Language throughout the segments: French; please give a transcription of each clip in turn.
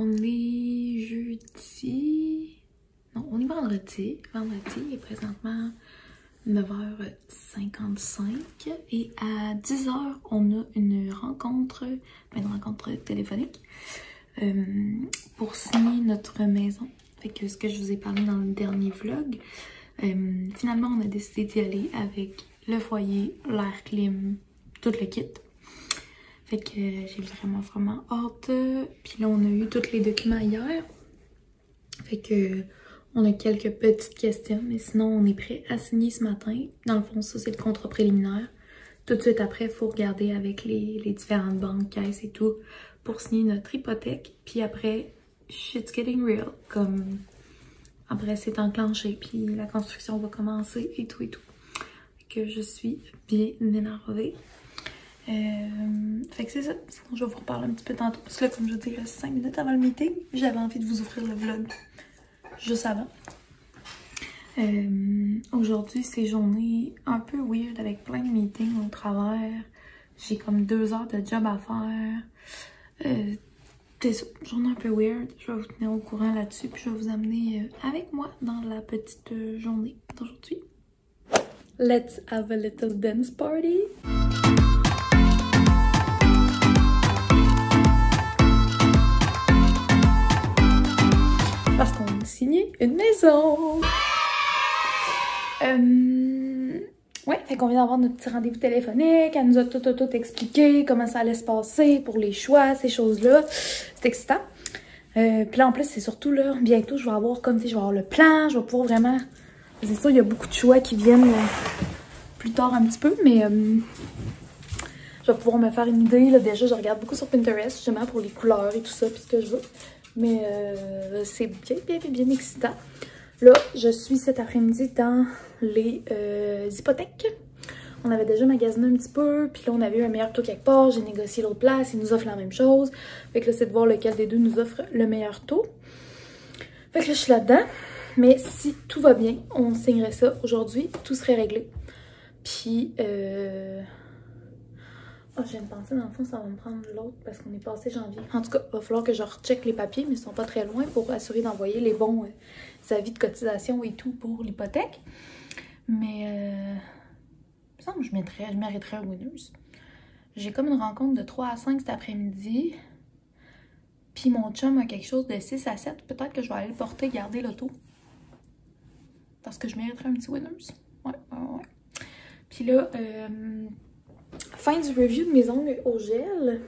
On est jeudi... Non, on est vendredi. Vendredi, il est présentement 9h55. Et à 10h, on a une rencontre téléphonique pour signer notre maison. Fait que ce que je vous ai parlé dans le dernier vlog, finalement, on a décidé d'y aller avec le foyer, l'air clim, tout le kit. Fait que j'ai vraiment hâte. Puis là, on a eu tous les documents hier. Fait que on a quelques petites questions, mais sinon, on est prêt à signer ce matin. Dans le fond, ça, c'est le contrat préliminaire. Tout de suite après, il faut regarder avec les différentes banques, caisses et tout pour signer notre hypothèque. Puis après, shit's getting real. Comme après, c'est enclenché. Puis la construction va commencer et tout et tout. Fait que je suis bien énervée. Fait que c'est ça. Sinon, je vais vous reparler un petit peu tantôt. Parce que là, comme je vous dis, 5 minutes avant le meeting, j'avais envie de vous offrir le vlog juste avant. Aujourd'hui, c'est journée un peu weird avec plein de meetings au travers. J'ai comme 2 heures de job à faire. C'est ça, journée un peu weird. Je vais vous tenir au courant là-dessus. Puis je vais vous amener avec moi dans la petite journée d'aujourd'hui. Let's have a little dance party! Parce qu'on a signé une maison! Ouais, fait qu'on vient d'avoir notre petit rendez-vous téléphonique. Elle nous a tout expliqué comment ça allait se passer pour les choix, ces choses-là. C'est excitant. Puis là, en plus, c'est surtout là, bientôt, je vais avoir comme, tu sais, je vais avoir le plan, je vais pouvoir vraiment... C'est sûr, il y a beaucoup de choix qui viennent plus tard un petit peu, mais je vais pouvoir me faire une idée. Là. Déjà, je regarde beaucoup sur Pinterest, justement, pour les couleurs et tout ça, puis ce que je veux. Mais c'est bien excitant. Là, je suis cet après-midi dans les hypothèques. On avait déjà magasiné un petit peu, puis là, on avait eu un meilleur taux quelque part. J'ai négocié l'autre place, ils nous offrent la même chose. Fait que là, c'est de voir lequel des deux nous offre le meilleur taux. Fait que là, je suis là-dedans. Mais si tout va bien, on signerait ça aujourd'hui, tout serait réglé. Puis, oh, je viens de penser, dans le fond, ça va me prendre l'autre parce qu'on est passé janvier. En tout cas, il va falloir que je recheck les papiers, mais ils sont pas très loin pour assurer d'envoyer les bons avis de cotisation et tout pour l'hypothèque. Mais, il me semble que je mériterais un Winners. J'ai comme une rencontre de 3 à 5 cet après-midi. Puis mon chum a quelque chose de 6 à 7. Peut-être que je vais aller le porter, garder l'auto. Parce que je mériterais un petit Winners. Ouais. Puis là, fin du review de mes ongles au gel.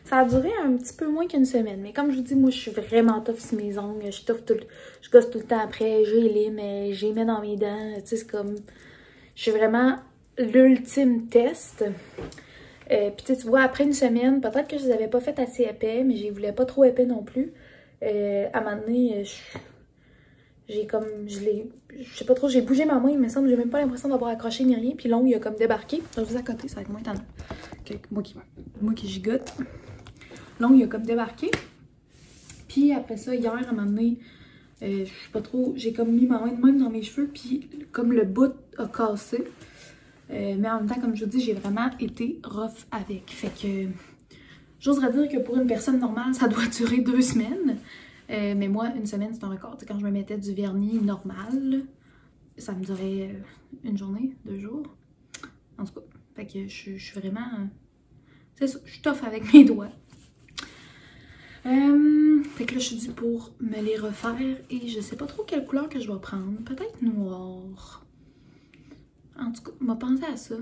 Ça a duré un petit peu moins qu'une semaine. Mais comme je vous dis, moi, je suis vraiment tough sur mes ongles. Je gosse tout le temps après. Je les lime, je les mets dans mes dents. Tu sais, c'est comme... Je suis vraiment l'ultime test. Puis tu vois, après une semaine, peut-être que je les avais pas fait assez épais, mais je les voulais pas trop épais non plus. À un moment donné, j'ai comme... Je sais pas trop, j'ai bougé ma main, il me semble. J'ai même pas l'impression d'avoir accroché ni rien. Puis l'ongle, il a comme débarqué. Je vais vous à côté, ça va être moins tendance que moi qui gigote. L'ongle, il a comme débarqué. Puis après ça, hier, à un moment donné, je sais pas trop, j'ai comme mis ma main de même dans mes cheveux. Puis comme le bout a cassé. Mais en même temps, comme je vous dis, j'ai vraiment été rough avec. Fait que j'oserais dire que pour une personne normale, ça doit durer 2 semaines. Mais moi, une semaine, c'est un record. T'sais, quand je me mettais du vernis normal, ça me durait une journée, 2 jours. En tout cas, fait que je suis vraiment... c'est ça, je suis tough avec mes doigts. Fait que là, je suis due pour me les refaire. Et je sais pas trop quelle couleur que je vais prendre. Peut-être noir. En tout cas, on m'a pensé à ça.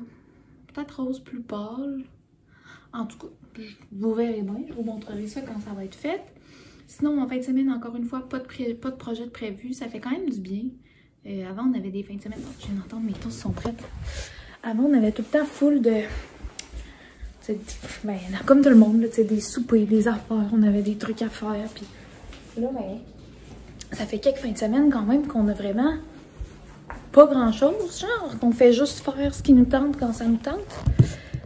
Peut-être rose plus pâle. En tout cas, vous verrez bien. Je vous montrerai ça quand ça va être fait. Sinon, en fin de semaine, encore une fois, pas de projet de prévu. Ça fait quand même du bien. Avant, on avait des fins de semaine. Je viens d'entendre mes toasts sont prêtes. Avant, on avait tout le temps full de... Ben, comme tout le monde, là, des soupers, des affaires. On avait des trucs à faire. Puis là, ben, ça fait quelques fins de semaine quand même qu'on a vraiment... pas grand chose, genre, on fait juste faire ce qui nous tente quand ça nous tente.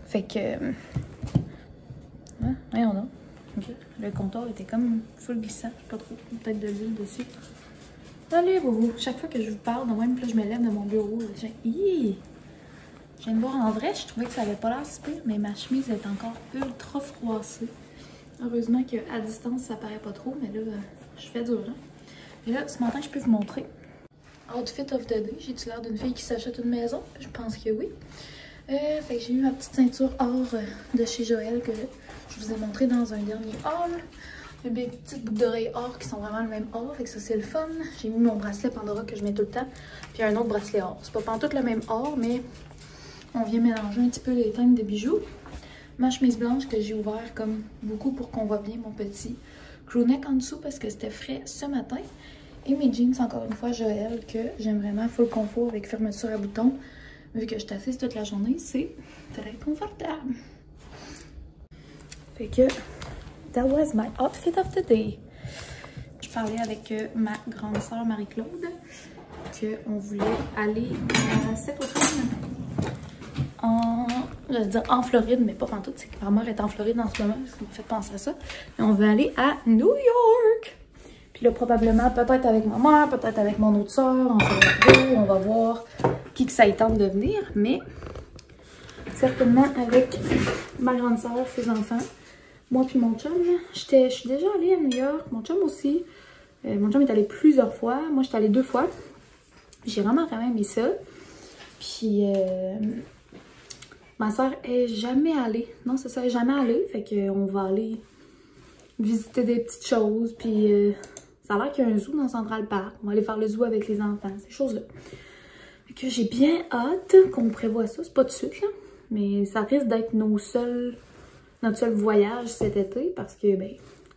Fait que... ouais, on a. Okay. Le comptoir était comme full glissant, pas trop, peut-être de l'huile dessus. Allez, vous, chaque fois que je vous parle, de même, là, je me lève de mon bureau, je viens de voir en vrai, je trouvais que ça avait pas l'air si pire, mais ma chemise est encore ultra froissée. Heureusement qu'à distance, ça paraît pas trop, mais là, je fais dur. Hein? Et là, ce matin, je peux vous montrer. Outfit of the day. J'ai-tu l'air d'une fille qui s'achète une maison? Je pense que oui. Fait que j'ai mis ma petite ceinture or de chez Joël que je vous ai montré dans un dernier haul. J'ai mes petites boucles d'oreilles or qui sont vraiment le même or, fait que ça c'est le fun. J'ai mis mon bracelet Pandora que je mets tout le temps, puis un autre bracelet or. C'est pas pantoute le même or, mais on vient mélanger un petit peu les teintes de bijoux. Ma chemise blanche que j'ai ouvert comme beaucoup pour qu'on voit bien mon petit crewneck en dessous parce que c'était frais ce matin. Et mes jeans, encore une fois, Joël, que j'aime vraiment full confort avec fermeture à boutons. Vu que je suis assise toute la journée, c'est très confortable. Fait que, that was my outfit of the day. Je parlais avec ma grande sœur Marie-Claude qu'on voulait aller cet automne en Floride, mais pas pantoute, c'est que ma mère est en Floride en ce moment, ça m'a fait penser à ça. Et on veut aller à New York! Puis là, probablement, peut-être avec ma mère, peut-être avec mon autre sœur, on va voir qui que ça y tente de venir, mais certainement avec ma grande sœur, ses enfants, moi puis mon chum. Je suis déjà allée à New York, mon chum aussi. Mon chum est allé plusieurs fois, moi j'étais allée 2 fois. J'ai vraiment aimé ça. Puis ma soeur est jamais allée. Non, c'est ça, elle est jamais allée. Fait qu'on va aller visiter des petites choses. Puis ça a l'air qu'il y a un zoo dans Central Park. On va aller faire le zoo avec les enfants, ces choses-là. Fait que j'ai bien hâte qu'on prévoie ça. C'est pas de suite, là. Mais ça risque d'être notre seul voyage cet été. Parce que, ben,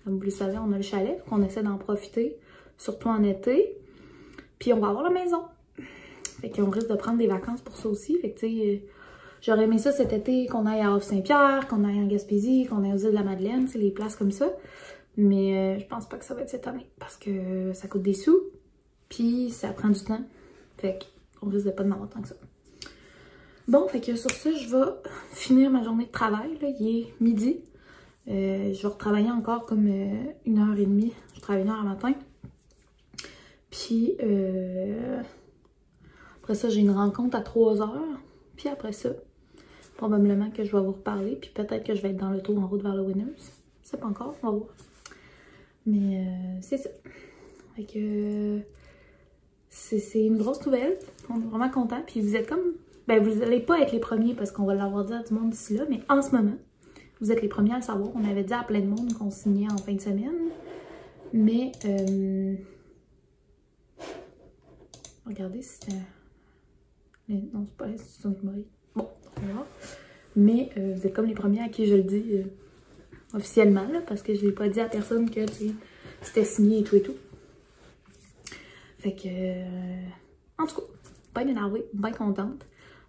comme vous le savez, on a le chalet. Donc on essaie d'en profiter. Surtout en été. Puis on va avoir la maison. Fait qu'on risque de prendre des vacances pour ça aussi. Fait que, tu sais, j'aurais aimé ça cet été, qu'on aille à Off-Saint-Pierre, qu'on aille en Gaspésie, qu'on aille aux îles de la Madeleine, tu sais, les places comme ça. Mais je pense pas que ça va être cette année parce que ça coûte des sous. Puis ça prend du temps. Fait qu'on risque de pas en avoir tant que ça. Bon, fait que sur ça, je vais finir ma journée de travail. Là. Il est midi. Je vais retravailler encore comme 1h30. Je travaille 1h le matin. Puis après ça, j'ai une rencontre à 3h. Puis après ça, probablement que je vais vous reparler. Puis peut-être que je vais être dans le tour en route vers le Winners. Je sais pas encore, on va voir. Mais c'est ça. Fait que c'est une grosse nouvelle. On est vraiment contents. Puis vous êtes comme... Ben, vous n'allez pas être les premiers parce qu'on va l'avoir dit à tout le monde d'ici là. Mais en ce moment, vous êtes les premiers à le savoir. On avait dit à plein de monde qu'on signait en fin de semaine. Mais... regardez si c'était... Non, c'est pas l'institution de Marie. Bon, on va voir. Mais vous êtes comme les premiers à qui je le dis officiellement, là, parce que je l'ai pas dit à personne que c'était signé et tout et tout. Fait que... en tout cas, bien énervée, bien contente.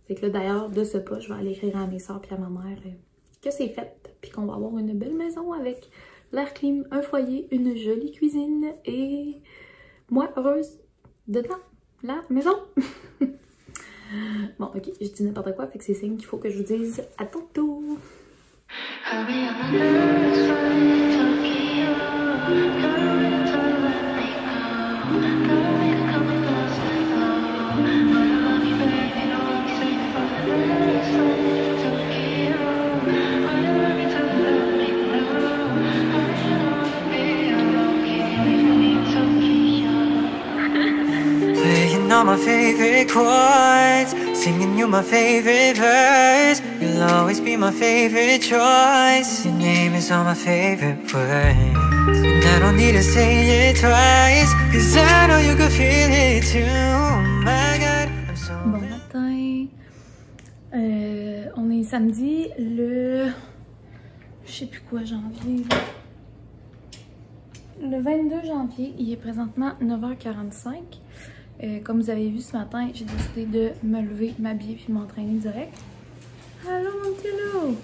Fait que là, d'ailleurs, de ce pas, je vais aller écrire à mes soeurs et à ma mère que c'est fait. Puis qu'on va avoir une belle maison avec l'air clim, un foyer, une jolie cuisine et moi heureuse dedans la maison. Bon, ok, je dis n'importe quoi, fait que c'est signe qu'il faut que je vous dise à tantôt. All my favorite chords, singing you my favorite verse. You'll always be my favorite choice. Your name is all my favorite words, and I don't need to say it twice, 'cause I know you can feel it too. My God, I'm so... Bon matin. On est samedi, le... je sais plus quoi, janvier. Le 22 janvier, il est présentement 9h45. Comme vous avez vu ce matin, j'ai décidé de me lever, m'habiller puis m'entraîner direct. Allô mon petit loup!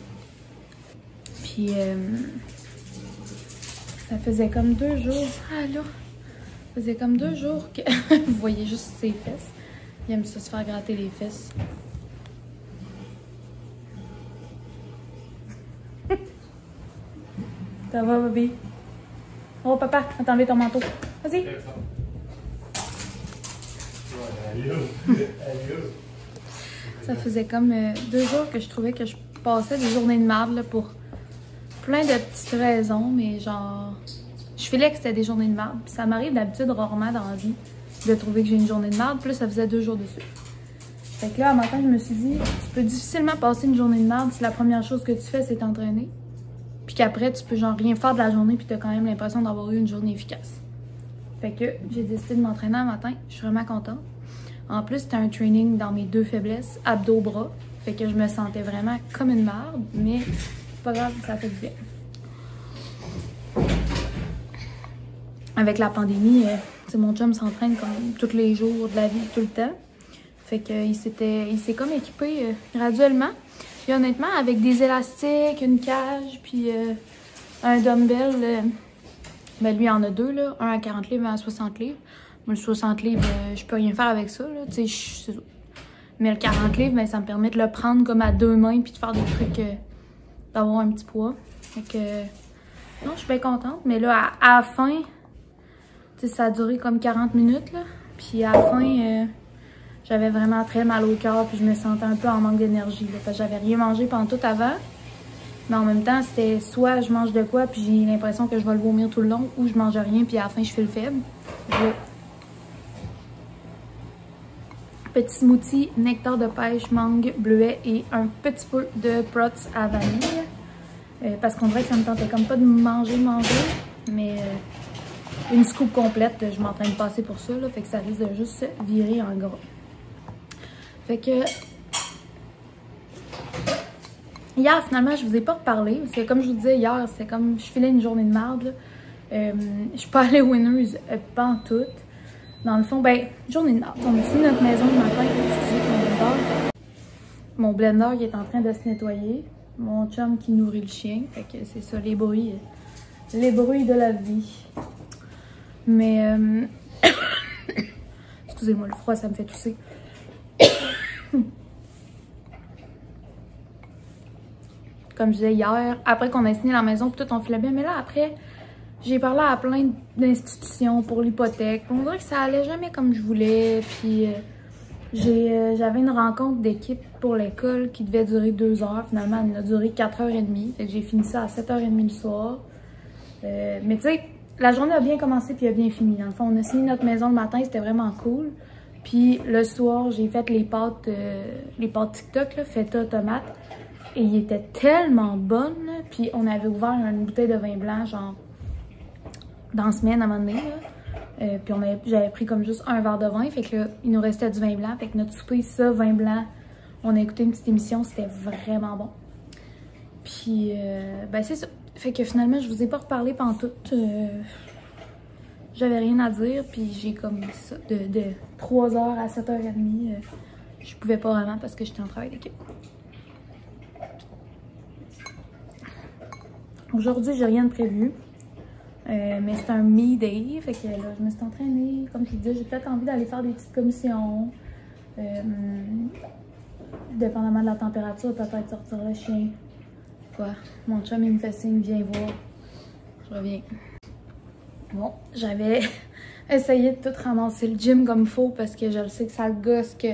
Puis ça faisait comme 2 jours. Allô! Ça faisait comme 2 jours que vous voyez juste ses fesses. Il aime ça se faire gratter les fesses. Ça va, bébé? Oh papa, va t'enlever ton manteau. Vas-y! Ça faisait comme 2 jours que je trouvais que je passais des journées de marde là, pour plein de petites raisons, mais genre, je filais que c'était des journées de merde. Puis ça m'arrive d'habitude rarement dans la vie de trouver que j'ai une journée de merde. Puis là, ça faisait 2 jours dessus. Fait que là, un matin, je me suis dit, tu peux difficilement passer une journée de merde si la première chose que tu fais, c'est t'entraîner. Puis qu'après, tu peux genre rien faire de la journée, puis t'as quand même l'impression d'avoir eu une journée efficace. Fait que j'ai décidé de m'entraîner un matin. Je suis vraiment contente. En plus, c'était un training dans mes 2 faiblesses, abdos-bras. Fait que je me sentais vraiment comme une merde, mais c'est pas grave, ça fait du bien. Avec la pandémie, mon chum s'entraîne comme tous les jours de la vie, tout le temps. Fait qu'il s'est comme équipé graduellement. Puis honnêtement, avec des élastiques, une cage, puis un dumbbell, ben lui, il en a 2, là. Un à 40 livres, un à 60 livres. Moi, le 60 livres, je peux rien faire avec ça, là. Tu sais, mais le 40 livres, ben, ça me permet de le prendre comme à 2 mains, puis de faire des trucs, d'avoir un petit poids. Fait que, non, je suis bien contente. Mais là, à la fin, tu sais, ça a duré comme 40 minutes, là. Puis à la fin, j'avais vraiment très mal au cœur, puis je me sentais un peu en manque d'énergie, là. Parce que j'avais rien mangé pendant tout avant. Mais en même temps, c'était soit je mange de quoi, puis j'ai l'impression que je vais le vomir tout le long, ou je mange rien, puis à la fin, je fais le faible. Petit smoothie, nectar de pêche, mangue, bleuet et un petit peu de prots à vanille. Parce qu'on dirait que ça me tentait comme pas de manger, mais une scoop complète, je m'entraîne pas assez pour ça, là, fait que ça risque de juste se virer en gras. Fait que hier, finalement, je vous ai pas reparlé, parce que comme je vous disais hier, c'est comme je filais une journée de merde. Je suis pas allée au Winners, pas en tout. Dans le fond, ben, journée de merde. On a fini notre maison le matin, excusez mon blender qui est en train de se nettoyer. Mon chum qui nourrit le chien. Fait que c'est ça, les bruits de la vie. Mais, excusez-moi, le froid, ça me fait tousser. Comme je disais hier, après qu'on a signé la maison, tout on filait bien. Mais là, après, j'ai parlé à plein d'institutions pour l'hypothèque. On dirait que ça allait jamais comme je voulais. Puis j'avais une rencontre d'équipe pour l'école qui devait durer 2 heures. Finalement, elle a duré 4h30. Fait que j'ai fini ça à 7h30 le soir. Mais tu sais, la journée a bien commencé puis a bien fini. Dans le fond, on a signé notre maison le matin, c'était vraiment cool. Puis le soir, j'ai fait les pâtes TikTok, là, feta tomate. Et ils étaient tellement bonnes. Là. Puis on avait ouvert une bouteille de vin blanc, genre dans la semaine à un moment donné. Puis j'avais pris comme juste un verre de vin. Fait que là, il nous restait du vin blanc. Fait que notre souper, ça, vin blanc. On a écouté une petite émission, c'était vraiment bon. Puis, ben c'est ça. Fait que finalement, je vous ai pas reparlé pantoute. J'avais rien à dire. Puis j'ai comme ça, de 3h à 7h30, je pouvais pas vraiment parce que j'étais en travail d'équipe. Aujourd'hui, j'ai rien de prévu. Mais c'est un me day. Fait que là, je me suis entraînée. Comme je vous disais, j'ai peut-être envie d'aller faire des petites commissions. Dépendamment de la température, peut-être sortir le chien. Quoi? Mon chum, il me fait signe, viens voir. Je reviens. Bon, j'avais essayé de tout ramasser le gym comme il faut parce que je le sais que ça gosse que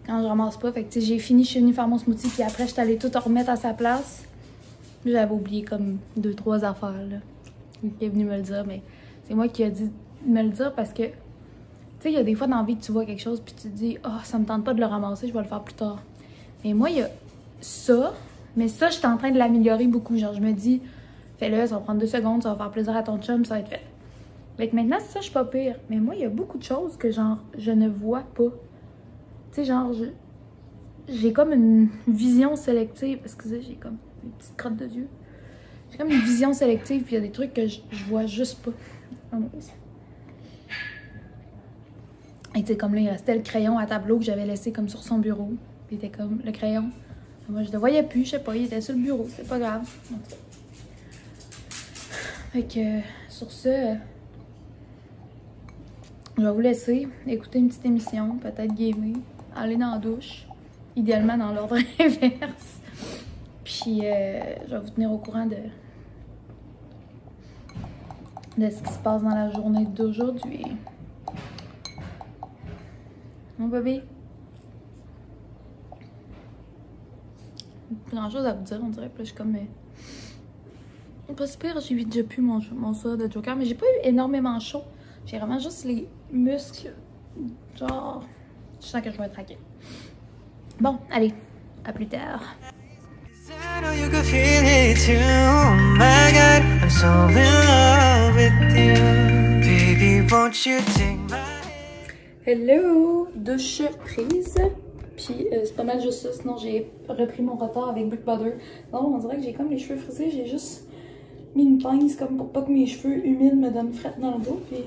quand je ramasse pas. Fait que j'ai fini, je suis venue faire mon smoothie, puis après, je suis allée tout remettre à sa place. J'avais oublié comme 2-3 affaires, là. Il est venu me le dire, mais c'est moi qui ai dit de me le dire parce que, tu sais, il y a des fois dans la vie que tu vois quelque chose, puis tu te dis, oh, ça me tente pas de le ramasser, je vais le faire plus tard. Et moi, il y a ça, mais ça, je suis en train de l'améliorer beaucoup. Genre, je me dis, fais-le, ça va prendre 2 secondes, ça va faire plaisir à ton chum, ça va être fait. Fait que maintenant, ça, je suis pas pire. Mais moi, il y a beaucoup de choses que, genre, je ne vois pas. Tu sais, genre, j'ai comme une vision sélective. Excusez, j'ai comme une petite crotte de yeux. J'ai comme une vision sélective, puis il y a des trucs que je vois juste pas. Et tu sais, comme là, il restait le crayon à tableau que j'avais laissé comme sur son bureau. Puis il était comme, le crayon. Moi, je le voyais plus, je sais pas, il était sur le bureau, c'est pas grave. Fait que, sur ce, je vais vous laisser écouter une petite émission, peut-être gamer, aller dans la douche, idéalement dans l'ordre inverse. Puis, je vais vous tenir au courant de ce qui se passe dans la journée d'aujourd'hui. Mon bébé. Plus grand chose à vous dire, on dirait. Puis là, je suis comme Pas super, j'ai déjà pu mon soir de Joker, mais j'ai pas eu énormément chaud. J'ai vraiment juste les muscles. Genre, je sens que je vais être raquée. Bon, allez, à plus tard. I know you could feel it too. Oh my God, I'm so in love with you. Baby, won't you take my hand? Hello! Douche prise. Puis c'est pas mal juste ça, sinon j'ai repris mon retard avec Brick Butter. Non, on dirait que j'ai comme les cheveux frisés, j'ai juste mis une pince comme pour pas que mes cheveux humides me donnent frette dans le dos. Puis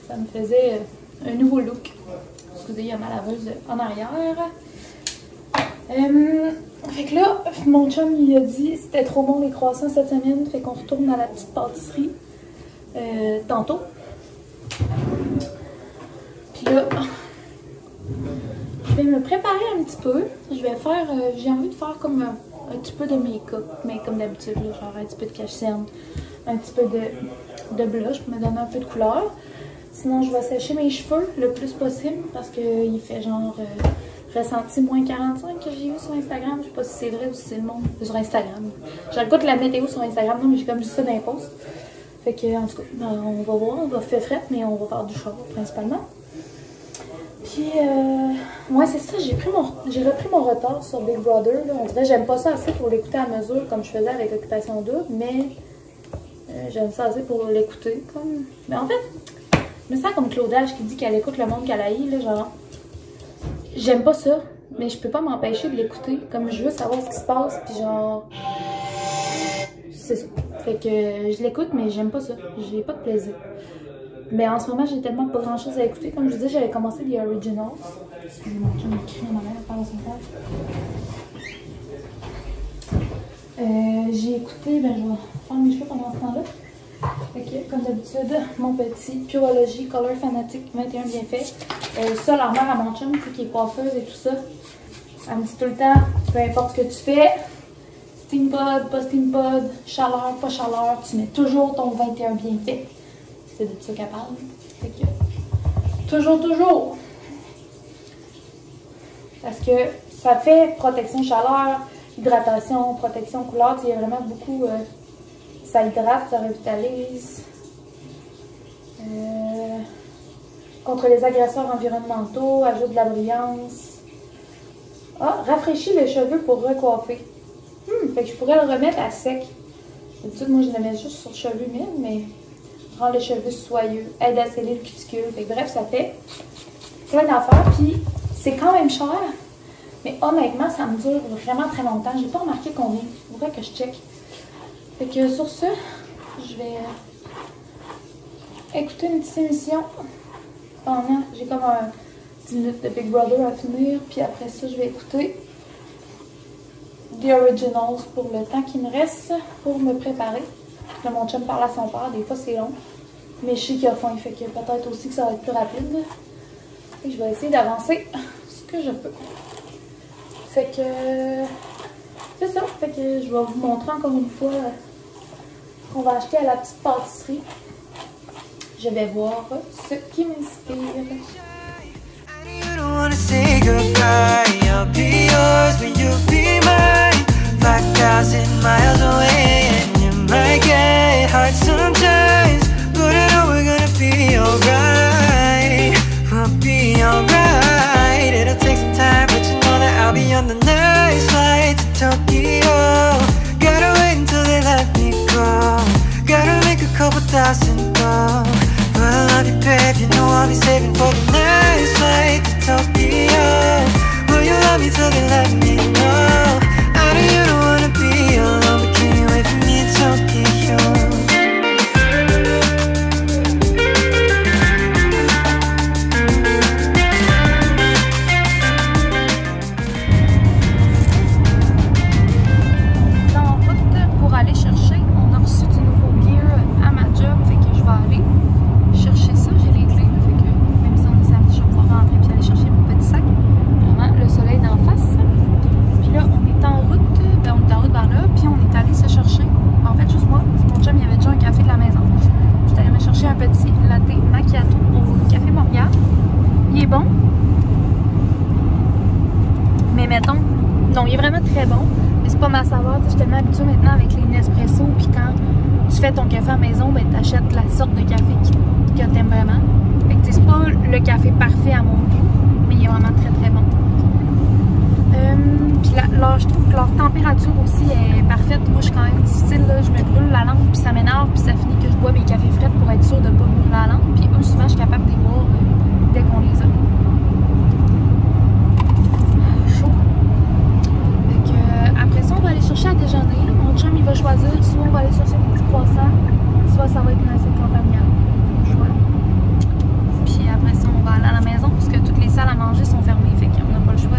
ça me faisait un nouveau look. Excusez, il y a ma laveuse en arrière. Fait que là, mon chum il a dit c'était trop bon les croissants cette semaine, fait qu'on retourne à la petite pâtisserie tantôt. Puis là, je vais me préparer un petit peu. Je vais faire, j'ai envie de faire comme un petit peu de make-up, mais comme d'habitude, genre un petit peu de cache-cerne, un petit peu de blush pour me donner un peu de couleur. Sinon, je vais sécher mes cheveux le plus possible parce qu'il fait genre ressenti moins 45 que j'ai vu sur Instagram. Je sais pas si c'est vrai ou si c'est le monde sur Instagram. J'écoute la météo sur Instagram, non, mais j'ai comme juste ça dans les posts. Fait que, en tout cas, on va voir, on va faire fret, mais on va faire du shower principalement. Puis, ouais, c'est ça, j'ai repris mon retard sur Big Brother. Là. On dirait que j'aime pas ça assez pour l'écouter à mesure comme je faisais avec Occupation Double, mais j'aime ça assez pour l'écouter. Comme... Mais en fait, je me sens comme Claudage qui dit qu'elle écoute le monde qu'elle haït, là, genre. J'aime pas ça, mais je peux pas m'empêcher de l'écouter. Comme je veux savoir ce qui se passe, puis genre. C'est ça. Fait que je l'écoute, mais j'aime pas ça. J'ai pas de plaisir. Mais en ce moment, j'ai tellement pas grand chose à écouter. Comme je vous disais, j'avais commencé les Originals. Excusez-moi, j'ai écrit à ma mère pendant son temps. J'ai écouté, ben je vais faire mes cheveux pendant ce temps-là. Fait que, comme d'habitude, mon petit Pureology Color Fanatic 21 bienfaits. Ça, la mère à mon chum, qui est coiffeuse et tout ça, elle me dit tout le temps, peu importe ce que tu fais, steam pod, pas steam pod, chaleur, pas chaleur, tu mets toujours ton 21 bienfaits. C'est de ça qu'elle parle. Fait que, toujours. Parce que ça fait protection chaleur, hydratation, protection couleur, il y a vraiment beaucoup... ça hydrate, ça revitalise. Contre les agresseurs environnementaux, ajoute de la brillance. Ah, rafraîchit les cheveux pour recoiffer. Fait que je pourrais le remettre à sec. D'habitude, moi, je le mets juste sur cheveux humides, mais rend les cheveux soyeux, aide à sceller le cuticule. Fait que, bref, ça fait plein d'affaires. Puis, c'est quand même cher, mais honnêtement, ça me dure vraiment très longtemps. J'ai pas remarqué combien. Il faudrait que je check. Fait que sur ce, je vais écouter une petite émission pendant, j'ai comme 10 minutes de Big Brother à finir, puis après ça, je vais écouter The Originals pour le temps qui me reste pour me préparer. Là, mon chum parle à son père, des fois c'est long, mais je sais qu'il a faim, fait que peut-être aussi que ça va être plus rapide. Et je vais essayer d'avancer ce que je peux. Fait que c'est ça, fait que je vais vous montrer encore une fois qu'on va acheter à la petite pâtisserie. Je vais voir ce qui m'inspire. But I love you, babe, you know I'll be saving for the next flight to Tokyo. Will you love me till they let me know? I know you don't wanna be alone, but can you wait for me in Tokyo? c'est pas ma saveur. Je suis tellement habituée maintenant avec les Nespresso. Puis quand tu fais ton café à la maison, ben t'achètes la sorte de café que t'aimes vraiment. Fait que c'est pas le café parfait à mon goût, mais il est vraiment très très bon. Puis là, je trouve que leur température aussi est parfaite. Moi, je suis quand même difficile, là. Je me brûle la langue, puis ça m'énerve, puis ça finit que je bois mes cafés frais pour être sûre de ne pas brûler la langue. Puis eux, souvent, je suis capable de les boire dès qu'on les a. Chaud. Fait que, après ça, on va aller chercher à déjeuner. Mon chum, il va choisir. Soit on va aller chercher des petits croissants, soit ça va être une assiette campagnale. Puis après ça, on va aller à la maison, parce que toutes les salles à manger sont fermées. Fait qu'on n'a pas le choix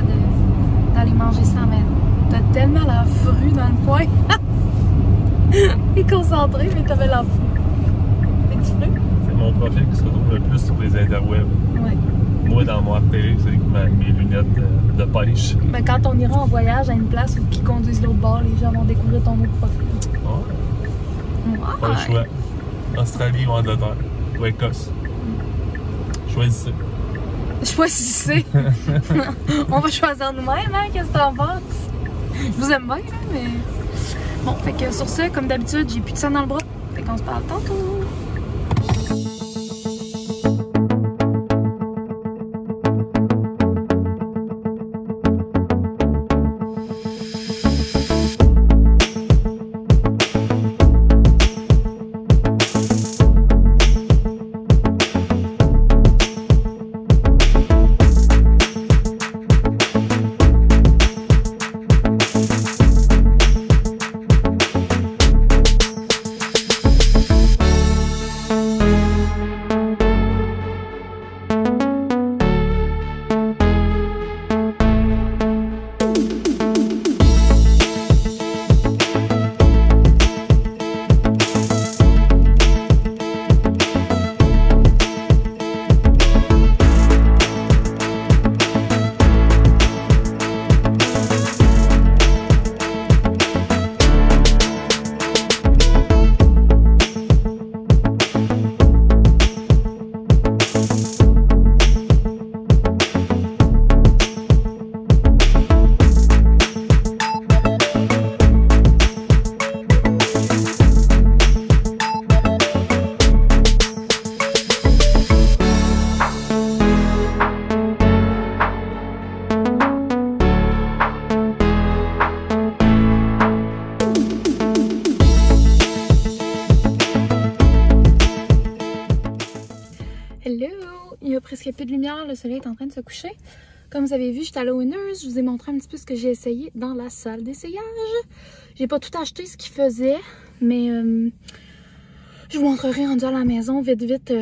d'aller manger ça à la maison. T'as tellement la frue dans le coin. T'es concentré, mais t'avais la frue. T'es-tu fru? C'est mon profil qui se retrouve le plus sur les interwebs. Ouais. Moi, dans mon télé, c'est mes lunettes de pêche. Mais quand on ira en voyage à une place où qui conduisent l'autre bord, les gens vont découvrir ton autre profil. Ouais. Ouais. Pas le choix. Australie ou Angleterre. Ou Écosse. Choisissez. Choisissez. On va choisir nous-mêmes, hein? Qu'est-ce que t'en penses? Je vous aime bien, là, mais... Bon, fait que sur ce, comme d'habitude, j'ai plus de sang dans le bras. Fait qu'on se parle tantôt. Il y a presque plus de lumière, le soleil est en train de se coucher. Comme vous avez vu, j'étais allée au Winners, je vous ai montré un petit peu ce que j'ai essayé dans la salle d'essayage. J'ai pas tout acheté ce qu'ils faisaient, mais je vous montrerai rendu à la maison vite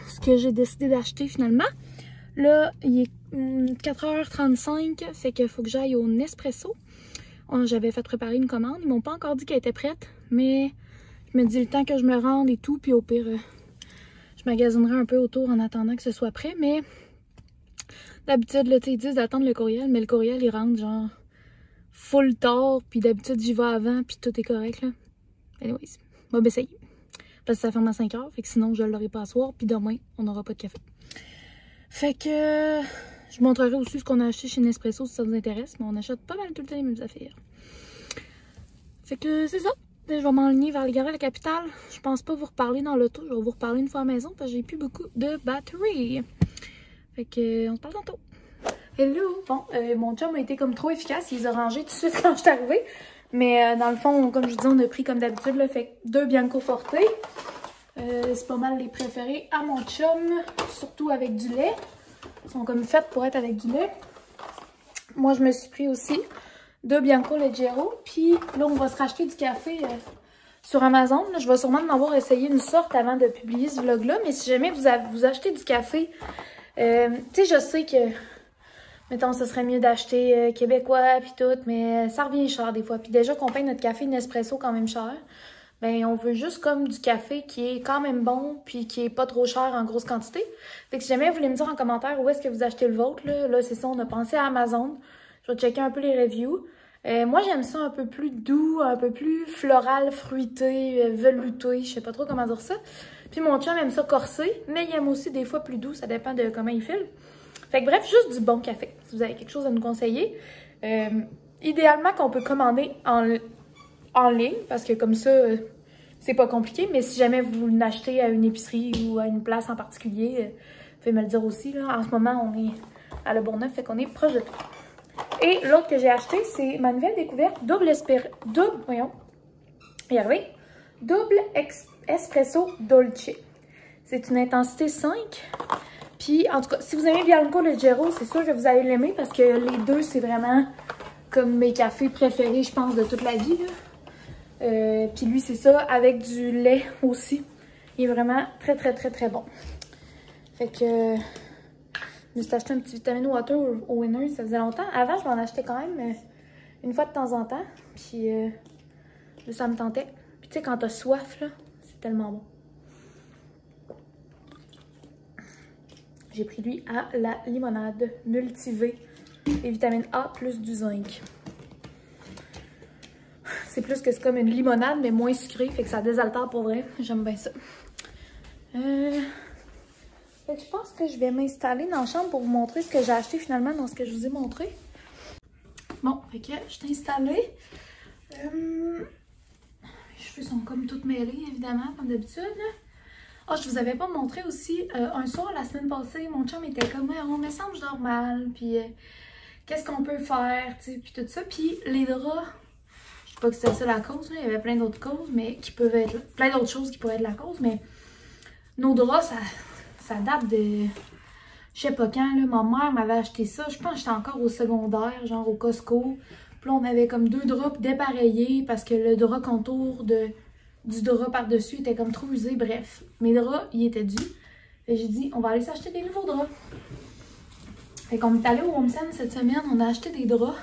ce que j'ai décidé d'acheter finalement. Là, il est 4h35, fait qu'il faut que j'aille au Nespresso. J'avais fait préparer une commande, ils m'ont pas encore dit qu'elle était prête, mais je me dis le temps que je me rende et tout, puis au pire, je magasinerai un peu autour en attendant que ce soit prêt, mais d'habitude, là, ils disent d'attendre le courriel, mais le courriel, il rentre genre full tard, puis d'habitude, j'y vais avant, puis tout est correct, là. Anyways, on va essayer. Parce que ça ferme à 5h, fait que sinon, je l'aurai pas à soir, puis demain, on n'aura pas de café. Fait que je vous montrerai aussi ce qu'on a acheté chez Nespresso si ça vous intéresse, mais on achète pas mal tout le temps les mêmes affaires. Fait que c'est ça. Je vais m'enligner vers les galeries de la capitale. Je pense pas vous reparler dans l'auto. Je vais vous reparler une fois à la maison parce que j'ai plus beaucoup de batterie. Fait que on se parle tantôt. Hello! Bon, mon chum a été comme trop efficace. Il les a rangés tout de suite quand je suis arrivée. Mais dans le fond, comme je vous dis, on a pris comme d'habitude. Fait 2 Bianco Forte. C'est pas mal les préférés à mon chum. Surtout avec du lait. Ils sont comme faites pour être avec du lait. Moi, je me suis pris aussi 2 Bianco Leggero. Puis là, on va se racheter du café sur Amazon. Là, je vais sûrement en avoir essayé une sorte avant de publier ce vlog-là. Mais si jamais vous achetez du café, tu sais, je sais que, mettons, ce serait mieux d'acheter québécois puis tout, mais ça revient cher des fois. Puis déjà qu'on paye notre café Nespresso quand même cher, ben on veut juste comme du café qui est quand même bon puis qui est pas trop cher en grosse quantité. Fait que si jamais vous voulez me dire en commentaire où est-ce que vous achetez le vôtre, là c'est ça, on a pensé à Amazon. Je vais checker un peu les reviews. Moi, j'aime ça un peu plus doux, un peu plus floral, fruité, velouté, je sais pas trop comment dire ça. Puis mon chum aime ça corsé, mais il aime aussi des fois plus doux, ça dépend de comment il file. Fait que bref, juste du bon café. Si vous avez quelque chose à nous conseiller. idéalement qu'on peut commander en ligne, parce que comme ça, c'est pas compliqué. Mais si jamais vous l'achetez à une épicerie ou à une place en particulier, vous pouvez me le dire aussi. Là. En ce moment, on est à Le Bourgneuf, fait qu'on est proche de tout. Et l'autre que j'ai acheté, c'est ma nouvelle découverte, double espresso dolce. C'est une intensité 5. Puis, en tout cas, si vous aimez Bianco Leggero, c'est sûr que vous allez l'aimer parce que les deux, c'est vraiment comme mes cafés préférés, je pense, de toute la vie. Puis lui, c'est ça, avec du lait aussi. Il est vraiment très, très, très, très bon. Fait que... je me suis acheté un petit vitamine water au Winners, ça faisait longtemps. Avant, je m'en achetais quand même une fois de temps en temps. Puis là, ça me tentait. Puis tu sais, quand t'as soif, là, c'est tellement bon. J'ai pris lui à la limonade multivé et vitamine A plus du zinc. C'est plus que c'est comme une limonade, mais moins sucrée, fait que ça désaltère pour vrai. J'aime bien ça. Fait que je pense que je vais m'installer dans la chambre pour vous montrer ce que j'ai acheté finalement dans ce que je vous ai montré. Bon, fait que je t'ai installée. Mes cheveux sont comme toutes mêlés, évidemment, comme d'habitude. Ah, je vous avais pas montré aussi, un soir la semaine passée, mon chum était comme « on me semble normal, puis qu'est-ce qu'on peut faire, tu sais, puis tout ça. » Puis les draps, je sais pas que c'était ça la cause, là, il y avait plein d'autres causes, mais qui peuvent être, plein d'autres choses qui pourraient être la cause, mais nos draps, ça date de, je sais pas quand, là, ma mère m'avait acheté ça, je pense que j'étais encore au secondaire, genre au Costco. Puis là, on avait comme 2 draps dépareillés parce que le drap contour du drap par-dessus était comme trop usé. Bref, mes draps, ils étaient dus. Et j'ai dit, on va aller s'acheter des nouveaux draps. Fait qu'on est allé au HomeSense cette semaine, on a acheté des draps.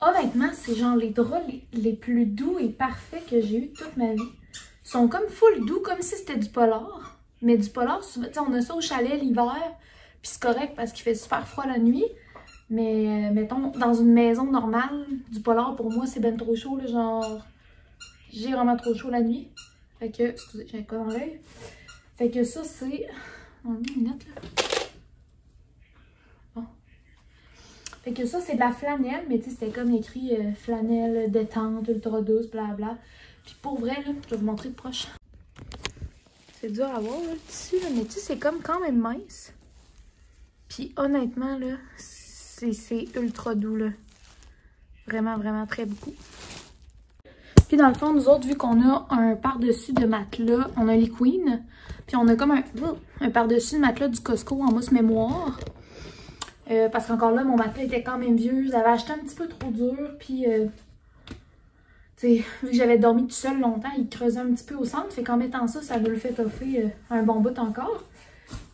Honnêtement, c'est genre les draps les plus doux et parfaits que j'ai eu toute ma vie. Ils sont comme full doux, comme si c'était du polar. Mais du polar, tu sais, on a ça au chalet l'hiver, puis c'est correct parce qu'il fait super froid la nuit. Mais mettons, dans une maison normale, du polar pour moi c'est ben trop chaud, là, genre j'ai vraiment trop chaud la nuit. Fait que, excusez, j'ai quoi dans l'œil. Fait que ça c'est... on a mis une minute là. Bon. Fait que ça c'est de la flanelle, mais tu sais c'était comme écrit flanelle, détente, ultra douce, blabla. Puis pour vrai là, je vais vous montrer de proche. C'est dur à voir là, le tissu, là, mais tu sais c'est comme quand même mince. Puis honnêtement là, c'est ultra doux là. Vraiment, vraiment très beaucoup. Puis dans le fond, nous autres, vu qu'on a un par-dessus de matelas, on a les Queen. Puis on a comme un par-dessus de matelas du Costco en mousse mémoire. Parce qu'encore là, mon matelas était quand même vieux. J'avais acheté un petit peu trop dur. Puis, tu sais, vu que j'avais dormi tout seul longtemps, il creusait un petit peu au centre. Fait qu'en mettant ça, ça nous le fait toffer un bon bout encore.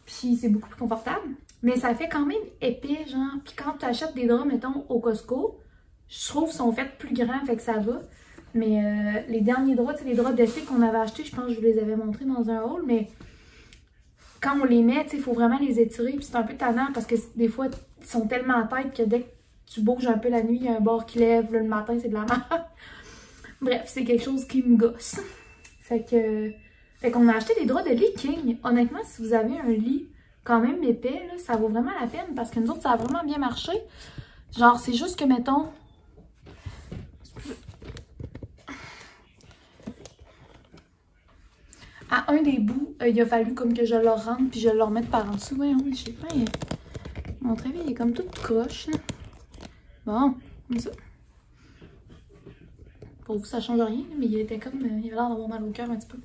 Puis c'est beaucoup plus confortable. Mais ça fait quand même épais, genre. Puis quand tu achètes des draps, mettons, au Costco, je trouve qu'ils sont faits plus grands, fait que ça va. Mais les derniers draps, tu sais, les draps d'été qu'on avait achetés, je pense que je vous les avais montrés dans un haul, mais quand on les met, tu sais, il faut vraiment les étirer. Puis c'est un peu tannant parce que des fois, ils sont tellement en tête que dès que tu bouges un peu la nuit, il y a un bord qui lève, là, le matin, c'est de la merde. Bref, c'est quelque chose qui me gosse. Fait qu'on a acheté des draps de lit king. Honnêtement, si vous avez un lit quand même épais, là, ça vaut vraiment la peine parce que nous autres, ça a vraiment bien marché. Genre, c'est juste que, mettons... à un des bouts, il a fallu comme que je le rentre puis je le remette par en dessous. Ouais, je sais pas, mon travail, il est comme tout croche. Là. Bon, comme ça. Pour vous, ça change rien, mais il était comme... il avait l'air d'avoir mal au cœur un petit peu.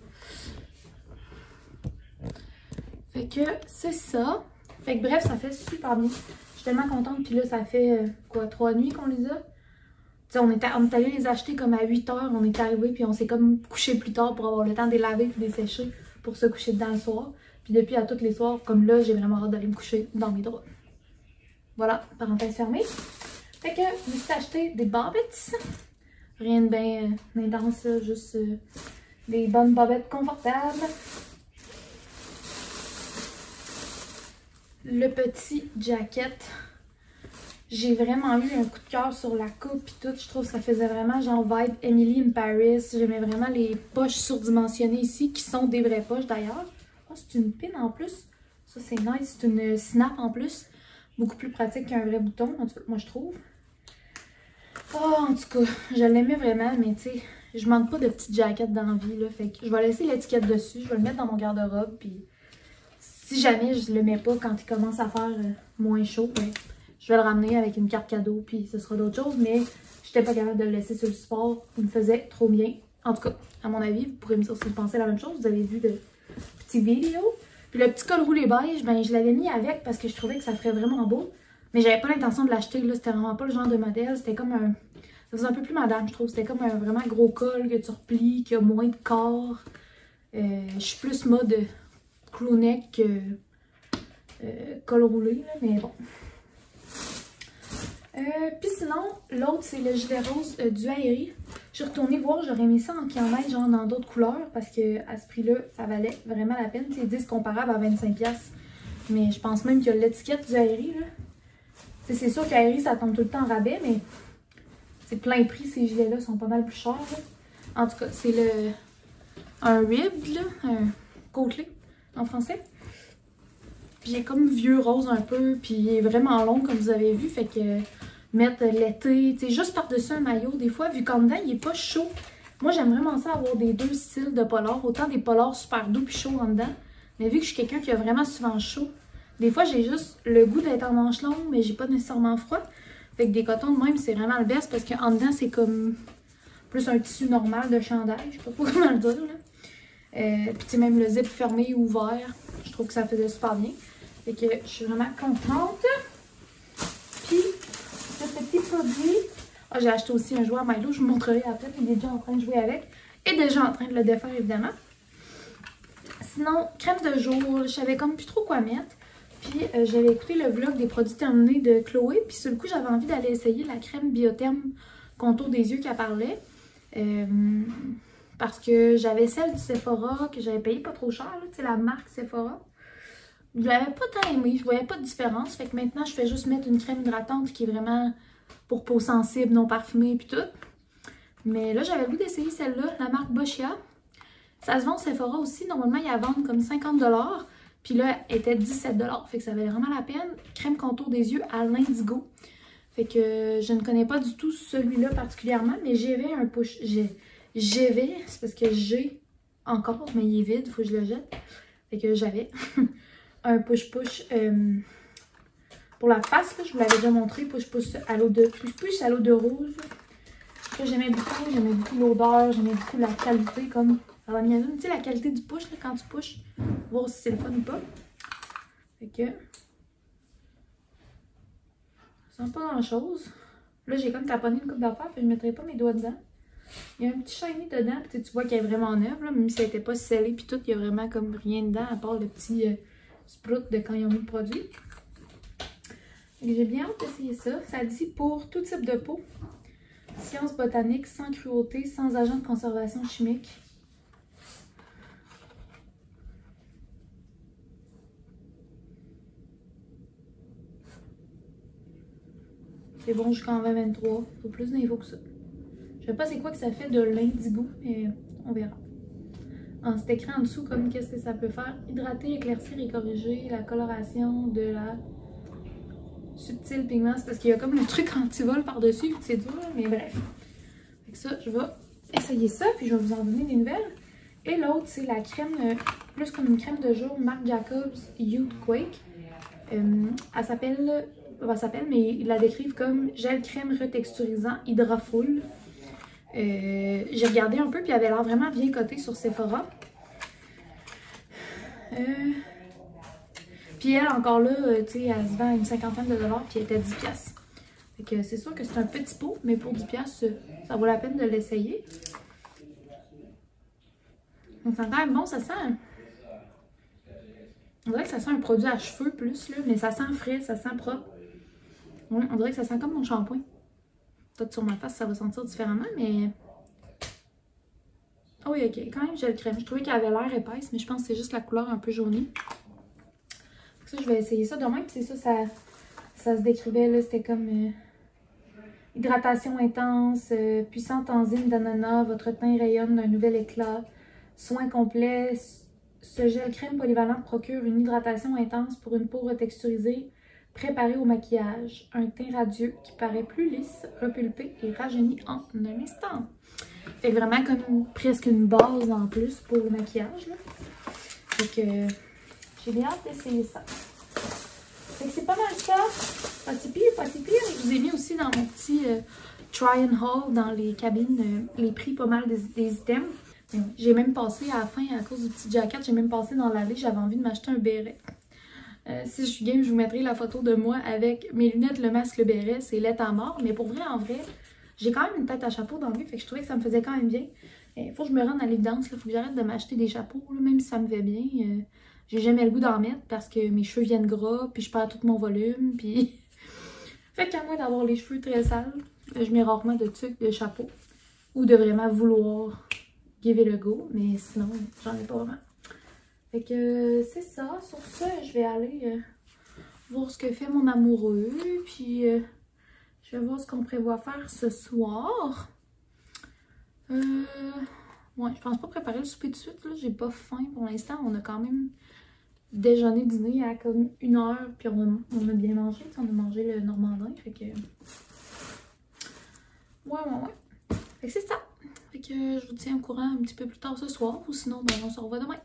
Fait que c'est ça. Fait que bref, ça fait super bien. Je suis tellement contente. Puis là, ça fait quoi, 3 nuits qu'on les a. Tu sais, on est allé les acheter comme à 8 h. On est arrivé puis on s'est comme couché plus tard pour avoir le temps de les laver puis de les sécher pour se coucher dedans le soir. Puis depuis, à tous les soirs, comme là, j'ai vraiment hâte d'aller me coucher dans mes draps. Voilà, parenthèse fermée. Fait que je me suis acheté des bobettes. Rien de bien intense, là, juste des bonnes bobettes confortables. Le petit jacket. J'ai vraiment eu un coup de cœur sur la coupe et tout. Je trouve que ça faisait vraiment genre vibe Emily in Paris. J'aimais vraiment les poches surdimensionnées ici, qui sont des vraies poches d'ailleurs. Oh, c'est une pin en plus. Ça, c'est nice. C'est une snap en plus. Beaucoup plus pratique qu'un vrai bouton, en tout cas, moi je trouve. Oh, en tout cas, je l'aimais vraiment, mais tu sais, je manque pas de petites jaquettes dans la vie, là. Fait que je vais laisser l'étiquette dessus, je vais le mettre dans mon garde-robe, puis si jamais je le mets pas quand il commence à faire moins chaud, ben, je vais le ramener avec une carte cadeau, puis ce sera d'autres choses, mais j'étais pas capable de le laisser sur le support, il me faisait trop bien. En tout cas, à mon avis, vous pourrez me dire si vous pensez la même chose, vous avez vu de petites vidéos. Puis le petit col roulé beige, ben je l'avais mis avec parce que je trouvais que ça ferait vraiment beau. Mais j'avais pas l'intention de l'acheter, là, c'était vraiment pas le genre de modèle. C'était comme un... Ça faisait un peu plus madame, je trouve. C'était comme un vraiment gros col que tu replies, qui a moins de corps. Je suis plus mode crewneck que col roulé, là, mais bon. Puis sinon, l'autre, c'est le gilet rose du Aérie. Je suis retournée voir, j'aurais mis ça en kilomètres, genre dans d'autres couleurs, parce que à ce prix-là, ça valait vraiment la peine. Ils disent comparable à 25$. Mais je pense même qu'il y a l'étiquette du Aérie, là. C'est sûr qu'Aérie, ça tombe tout le temps en rabais, mais c'est plein prix, ces gilets-là sont pas mal plus chers, là. En tout cas, c'est un rib, là, un côtelé en français. Puis il est comme vieux rose un peu, puis il est vraiment long, comme vous avez vu, fait que mettre l'été, tu sais, juste par-dessus un maillot, des fois, vu qu'en dedans, il est pas chaud. Moi, j'aime vraiment ça, avoir des deux styles de polar, autant des polars super doux puis chauds en dedans, mais vu que je suis quelqu'un qui a vraiment souvent chaud, des fois, j'ai juste le goût d'être en manche longue, mais j'ai pas nécessairement froid. Fait que des cotons de même, c'est vraiment le best parce qu'en dedans, c'est comme plus un tissu normal de chandail. Je sais pas comment le dire, là. Puis tu sais, même le zip fermé ou ouvert, je trouve que ça faisait super bien. Fait que je suis vraiment contente. Puis, ce petit produit... Ah, j'ai acheté aussi un joueur Milo, je vous montrerai après. Il est déjà en train de jouer avec. Et déjà en train de le défaire, évidemment. Sinon, crème de jour, je savais comme plus trop quoi mettre. Puis j'avais écouté le vlog des produits terminés de Chloé. Puis sur le coup, j'avais envie d'aller essayer la crème Biotherm contour des yeux qu'elle parlait. Parce que j'avais celle du Sephora que j'avais payé pas trop cher. Tu sais, la marque Sephora. Je l'avais pas tant aimé. Je voyais pas de différence. Fait que maintenant, je fais juste mettre une crème hydratante qui est vraiment pour peau sensible, non parfumée puis tout. Mais là, j'avais le goût d'essayer celle-là, la marque Boscia. Ça se vend au Sephora aussi. Normalement, il y a à vendre comme 50$. Puis là, elle était 17$. Fait que ça valait vraiment la peine. Crème contour des yeux à l'indigo. Fait que je ne connais pas du tout celui-là particulièrement. Mais j'avais un push. J'avais, c'est parce que j'ai encore, mais il est vide. Faut que je le jette. Fait que j'avais un push-push pour la face. Là, je vous l'avais déjà montré. Push-push à l'eau de rose. Que j'aimais beaucoup l'odeur. J'aimais beaucoup la qualité comme... Alors, tu sais, la qualité du push, là, quand tu pushes, voir si c'est le fun ou pas. Fait que... ça sent pas grand-chose. Là, j'ai comme taponné une coupe d'affaires, puis je ne mettrai pas mes doigts dedans. Il y a un petit shiny dedans, puis tu vois qu'elle est vraiment neuve, là, même si elle n'était pas scellée, puis tout, il y a vraiment comme rien dedans, à part le petit sprout de quand ils ont mis le produit. J'ai bien hâte d'essayer ça. Ça dit pour tout type de peau. Science botanique, sans cruauté, sans agent de conservation chimique. C'est bon jusqu'en 2023. Faut plus d'infos que ça. Je sais pas c'est quoi que ça fait de l'indigo, mais on verra. C'est écrit en dessous comme qu'est-ce que ça peut faire. Hydrater, éclaircir et corriger la coloration de la subtile pigment. C'est parce qu'il y a comme le truc anti-vol par-dessus. C'est dur, mais bref. Fait que ça, je vais essayer ça, puis je vais vous en donner des nouvelles. Et l'autre, c'est la crème, plus comme une crème de jour, Marc Jacobs Youth Quake. Elle s'appelle, mais ils la décrivent comme gel crème retexturisant Hydra Full. J'ai regardé un peu, puis elle avait l'air vraiment bien cotée sur Sephora. Puis elle, encore là, tu sais, elle se vend une cinquantaine de dollars, puis elle était 10$. Fait que c'est sûr que c'est un petit pot, mais pour 10$, ça vaut la peine de l'essayer. Donc c'est quand même bon, ça sent... On dirait que ça sent un produit à cheveux plus, là, mais ça sent frais, ça sent propre. Ouais, on dirait que ça sent comme mon shampoing. Peut-être sur ma face, ça va sentir différemment, mais... Oh oui, ok, quand même gel crème. Je trouvais qu'elle avait l'air épaisse, mais je pense que c'est juste la couleur un peu jaunie. Donc ça, je vais essayer ça demain, puis c'est ça se décrivait, là, c'était comme... hydratation intense, puissante enzyme d'ananas, votre teint rayonne d'un nouvel éclat, soin complet. Ce gel crème polyvalent procure une hydratation intense pour une peau retexturisée préparé au maquillage. Un teint radieux qui paraît plus lisse, repulpé et rajeuni en un instant. Fait que vraiment comme presque une base en plus pour le maquillage. Là. Fait que j'ai bien hâte d'essayer ça. Fait que c'est pas mal ça. Pas si pire, pas si pire. Je vous ai mis aussi dans mon petit try and haul dans les cabines les prix pas mal des items. J'ai même passé à la fin, à cause du petit jacket, j'ai même passé dans l'allée, j'avais envie de m'acheter un béret. Si je suis game, je vous mettrai la photo de moi avec mes lunettes, le masque, le béret, c'est laid à mort. Mais pour vrai, en vrai, j'ai quand même une tête à chapeau dans le fait que je trouvais que ça me faisait quand même bien. Il faut que je me rende à l'évidence, il faut que j'arrête de m'acheter des chapeaux, là, même si ça me fait bien. J'ai jamais le goût d'en mettre parce que mes cheveux viennent gras, puis je perds tout mon volume, puis... Fait qu'à moins d'avoir les cheveux très sales, je mets rarement de trucs de chapeau. Ou de vraiment vouloir give it a go, mais sinon, j'en ai pas vraiment. Fait que c'est ça. Sur ça, je vais aller voir ce que fait mon amoureux, puis je vais voir ce qu'on prévoit faire ce soir. Ouais, je pense pas préparer le souper tout de suite, là. J'ai pas faim pour l'instant. On a quand même déjeuné, dîner à comme 1 heure, puis on a bien mangé. On a mangé le normandin, fait que... Ouais. Fait que c'est ça. Fait que je vous tiens au courant un petit peu plus tard ce soir, ou sinon, ben, on se revoit demain.